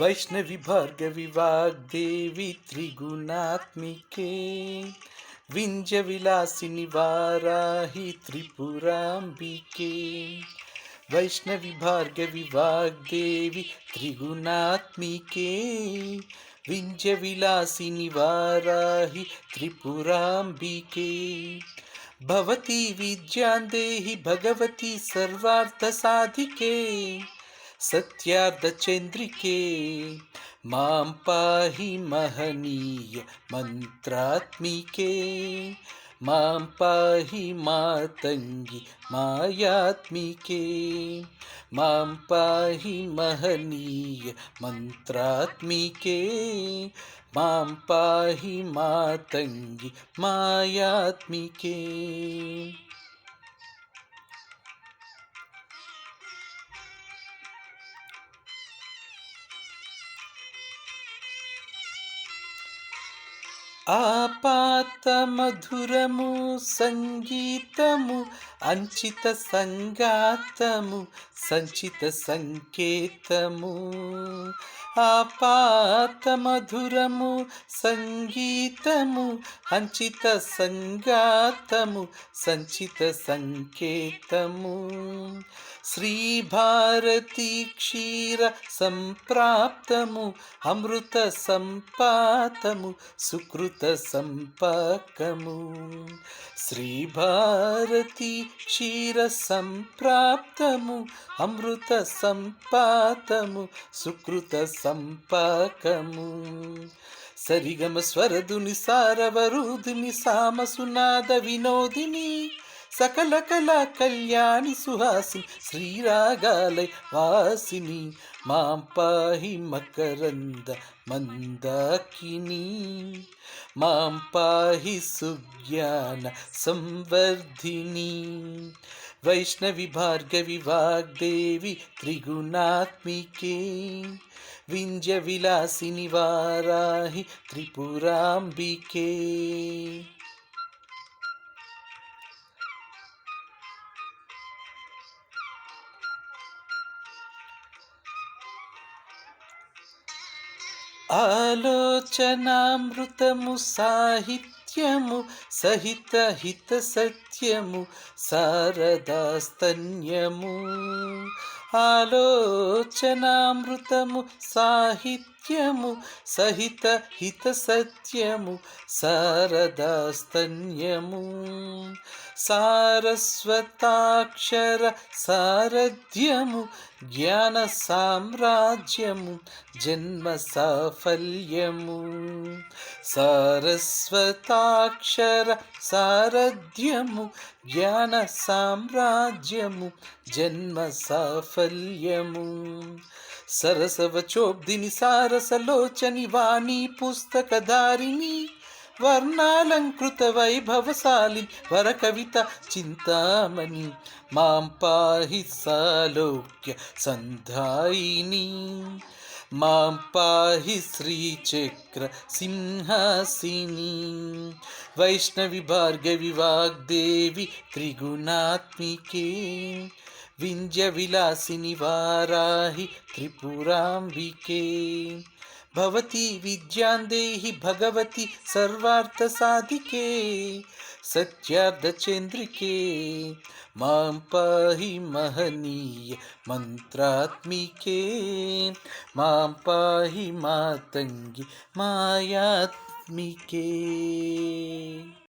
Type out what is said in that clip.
वैष्णवी भार्गवी वाग्देवी त्रिगुणात्मिके विंजविलासिनि वाराहि त्रिपुराम्बिके वैष्णवी भार्गवी वाग्देवी त्रिगुणात्मिके विंजविलासिनि वाराहि त्रिपुराम्बिके भवती विद्यां देहि भगवती सर्वार्थसाधिके सत्यार्धचन्द्रिके मां पाहि महनीय मंत्रात्मिके मां पाहि मातंगी मायात्मिके मां पाहि महनीय मंत्रात्मिके मां पाहि मातंगी मायात्मिके। ఆపాత మధురము సంగీతము అంచిత సంగాతము సంచిత సంకేతము ఆపాత మధురము సంగీతము అంచిత సంగాతము సంచిత సంకేతము శ్రీ భారతి క్షీర సంప్రాప్తము అమృత సంపాతము సుకృత సంపకము శ్రీ భారతి క్షీర సంప్రాప్తము అమృత సంపాతము సుకృత సంపకము సరిగమ స్వరదుని సారవరుదిని సామసునాద వినోదిని సకల కళా కళ్యాణి సుహాసిని శ్రీరాగాలై వాసిని మాం పాహి మకరంద మందాకిని మాం పాహి సుజ్ఞాన సంవర్ధిని వైష్ణవి భార్గవి వాగ్దేవి త్రిగుణాత్మికే వింజ విలాసిని వారాహి త్రిపురాంబికే। ఆలోచనామృతము సాహిత్యము సహిత హిత సత్యము శారదాస్తన్యము ఆలోచనామృతము సాహిత్యము సహిత హిత సత్యము శారదాస్తన్యము సారస్వతాక్షర సారథ్యము జ్ఞాన సామ్రాజ్యము జన్మ సాఫల్యము సారస్వతాక్షర సారథ్యము జ్ఞాన సామ్రాజ్యము జన్మ సాఫల్యము సరసవచోబ్దిని సారసలోచని వాణి పుస్తకధారిణి వర్ణాలంకృత వైభవశాలిని వర కవిత చింతామణి మాం పాహి సాలోక్య సంధాయిని మాం పాహి శ్రీచక్ర సింహాసిని వైష్ణవి భార్గవి వాగ్దేవి త్రిగుణాత్మికే వింజ విలాసిని వారాహి త్రిపురాంబికే भवती विद्यां देहि भगवती सर्वार्थसाधिके सत्यार्धचन्द्रिके मां पाहि महनीय मंत्रात्मिके मां पाहि मातंगी मायात्मिके।